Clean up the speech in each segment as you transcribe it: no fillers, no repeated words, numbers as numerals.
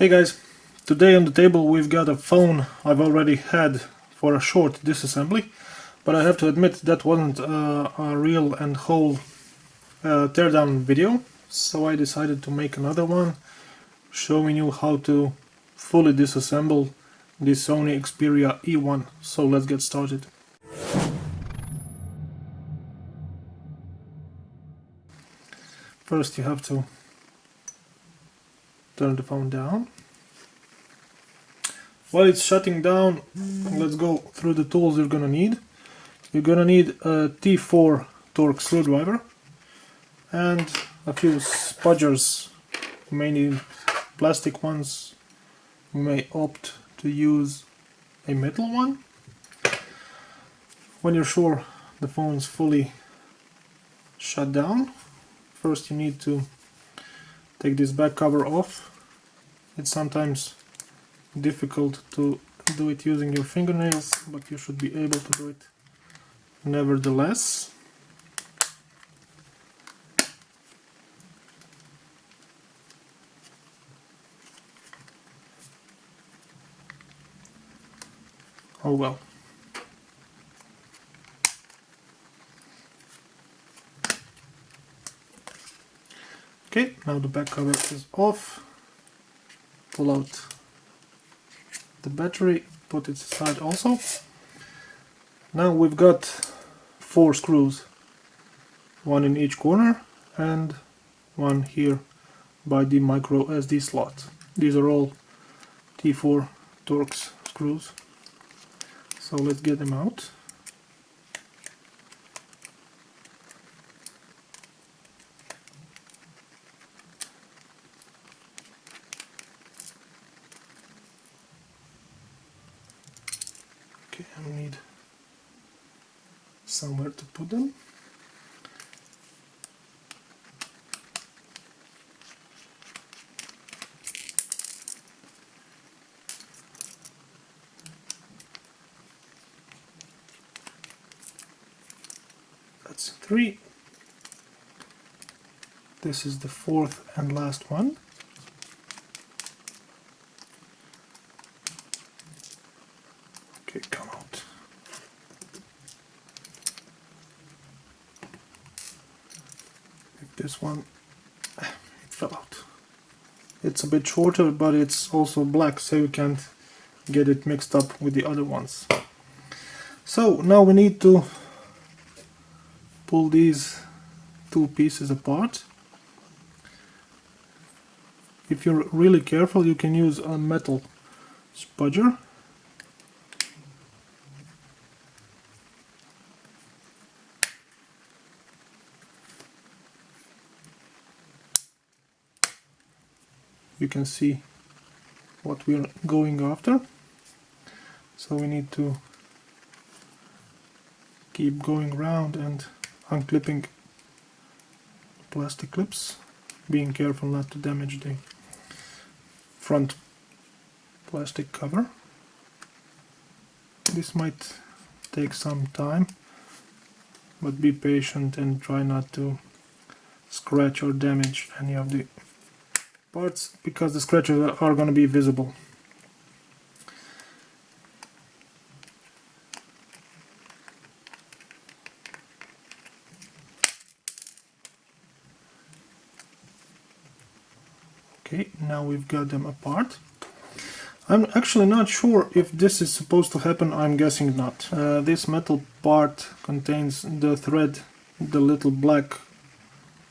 Hey guys, today on the table we've got a phone I've already had for a short disassembly, but I have to admit that wasn't a real and whole teardown video, so I decided to make another one showing you how to fully disassemble the Sony Xperia E1. So let's get started. First you have to turn the phone down. While it's shutting down, let's go through the tools you're gonna need. You're gonna need a T4 Torx screwdriver and a few spudgers, mainly plastic ones. You may opt to use a metal one. When you're sure the phone is fully shut down, first you need to take this back cover off. It's sometimes difficult to do it using your fingernails, but you should be able to do it nevertheless. Oh well. Okay, now the back cover is off. Pull out the battery, put it aside also. Now we've got 4 screws, one in each corner and one here by the micro SD slot. These are all T4 Torx screws. So let's get them out. Okay, I need somewhere to put them. That's 3. This is the 4th and last one. Okay, come out. Like this one, it fell out. It's a bit shorter, but it's also black, so you can't get it mixed up with the other ones. So now we need to pull these 2 pieces apart. If you're really careful, you can use a metal spudger. You can see what we're going after. So we need to keep going around and unclipping plastic clips, being careful not to damage the front plastic cover. This might take some time, but be patient and try not to scratch or damage any of the parts, because the scratches are going to be visible. Okay, now we've got them apart. I'm actually not sure if this is supposed to happen. I'm guessing not. This metal part contains the thread the little black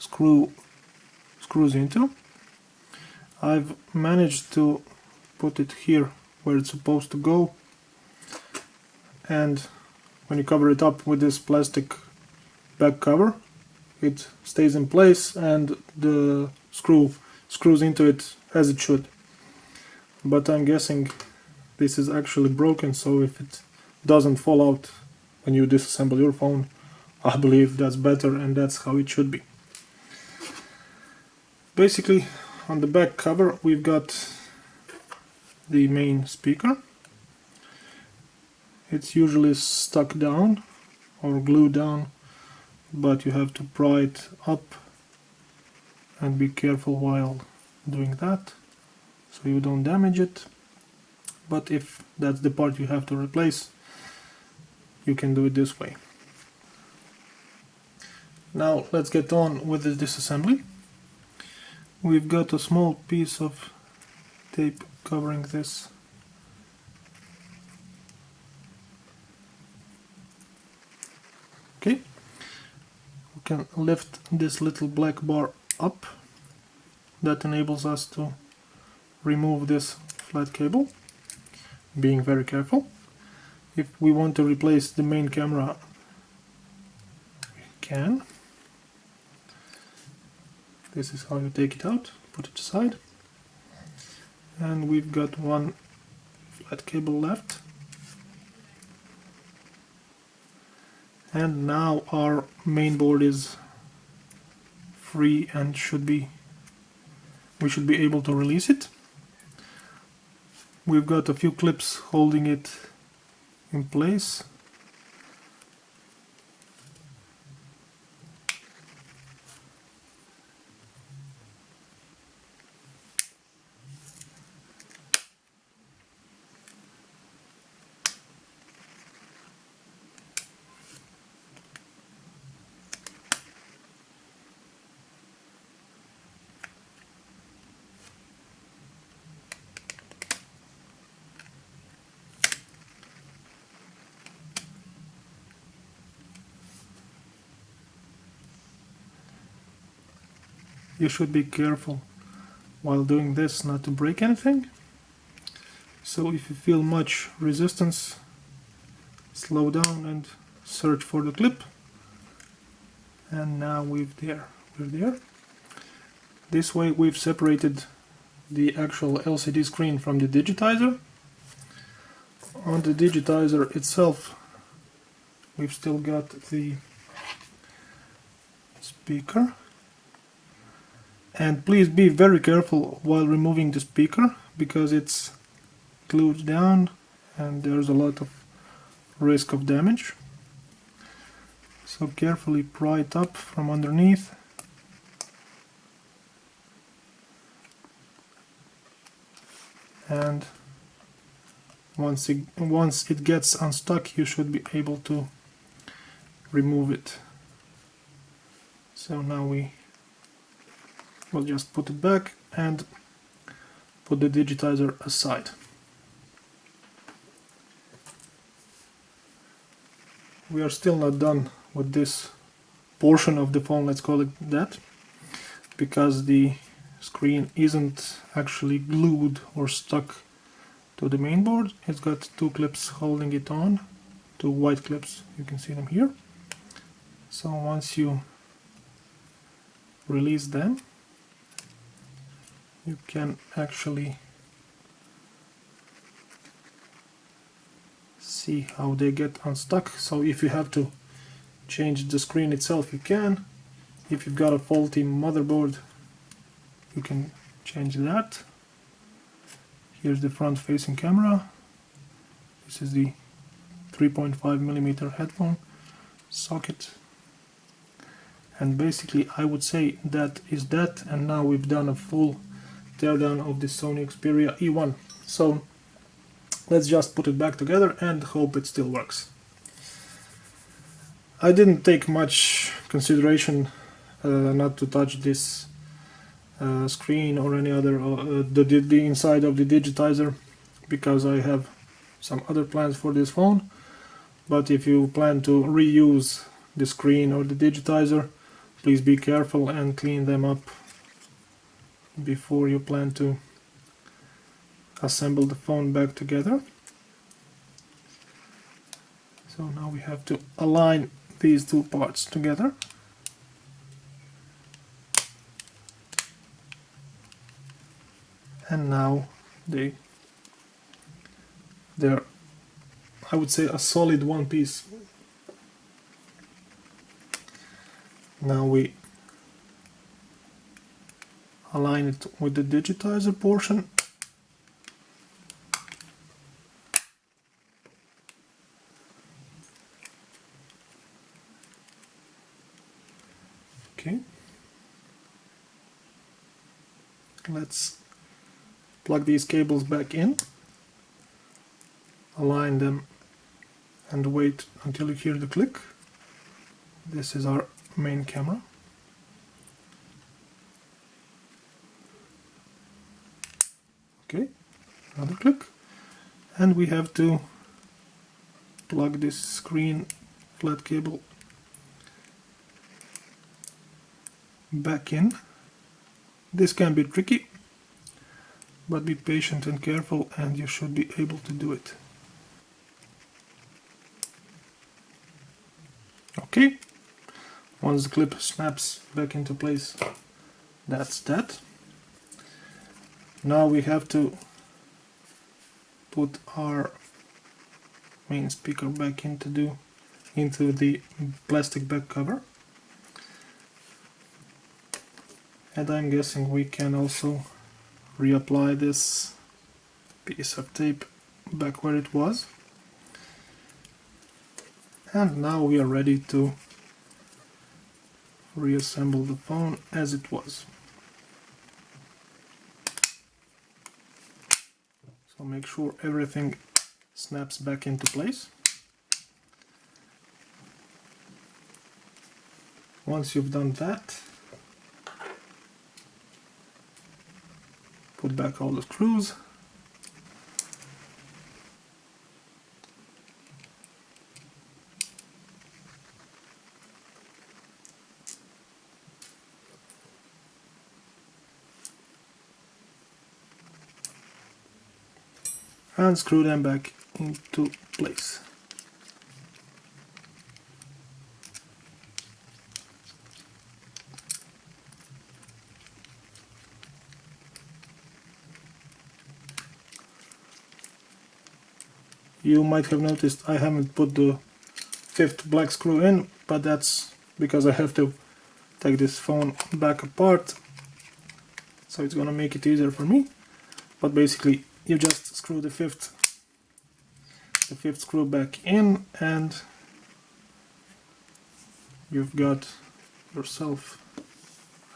screws into. I've managed to put it here where it's supposed to go, and when you cover it up with this plastic back cover, it stays in place and the screws into it as it should. But I'm guessing this is actually broken, so if it doesn't fall out when you disassemble your phone, I believe that's better and that's how it should be. Basically, on the back cover we've got the main speaker. It's usually stuck down or glued down, but you have to pry it up and be careful while doing that. so you don't damage it. But if that's the part you have to replace, you can do it this way. Now let's get on with the disassembly. We've got a small piece of tape covering this. Okay, we can lift this little black bar up. That enables us to remove this flat cable, being very careful. If we want to replace the main camera, we can. This is how you take it out, put it aside. And we've got one flat cable left. And now our main board is free and we should be able to release it. We've got a few clips holding it in place. You should be careful while doing this not to break anything. So if you feel much resistance, slow down and search for the clip. And now we're there. This way we've separated the actual LCD screen from the digitizer. On the digitizer itself, we've still got the speaker. And please be very careful while removing the speaker, because it's glued down and there's a lot of risk of damage. So carefully pry it up from underneath. And once it gets unstuck, you should be able to remove it. So now we'll just put it back and put the digitizer aside. We are still not done with this portion of the phone, let's call it that, because the screen isn't actually glued or stuck to the main board. It's got two clips holding it on, two white clips, you can see them here. So once you release them, you can actually see how they get unstuck. So if you have to change the screen itself, you can. If you've got a faulty motherboard, you can change that. Here's the front facing camera. This is the 3.5mm headphone socket. And basically I would say that is that, and now we've done a full teardown of the Sony Xperia E1. So let's just put it back together and hope it still works. I didn't take much consideration not to touch this screen or any other the inside of the digitizer, because I have some other plans for this phone. But if you plan to reuse the screen or the digitizer, please be careful and clean them up before you plan to assemble the phone back together. So now we have to align these two parts together. And now they're, I would say, a solid one piece. Now we align it with the digitizer portion. Okay. Let's plug these cables back in, align them, and wait until you hear the click. This is our main camera. Okay, another click, and we have to plug this screen flat cable back in. This can be tricky, but be patient and careful and you should be able to do it. Okay, once the clip snaps back into place, that's that. Now we have to put our main speaker back into the plastic back cover. And I'm guessing we can also reapply this piece of tape back where it was. And now we are ready to reassemble the phone as it was. So make sure everything snaps back into place. Once you've done that, put back all the screws. And screw them back into place. You might have noticed I haven't put the fifth black screw in, but that's because I have to take this phone back apart, so it's gonna make it easier for me. But basically you just screw the fifth screw back in and you've got yourself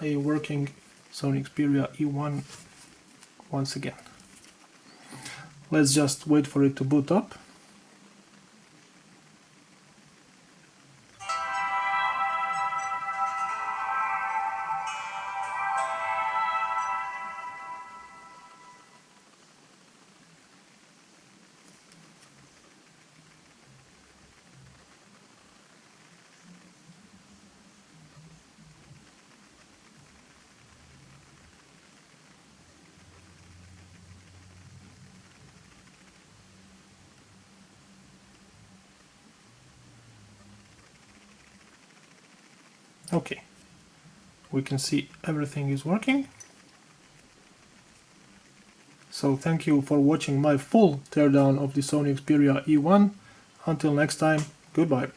a working Sony Xperia E1 once again. Let's just wait for it to boot up. Okay, we can see everything is working. So thank you for watching my full teardown of the Sony Xperia E1. Until next time, goodbye.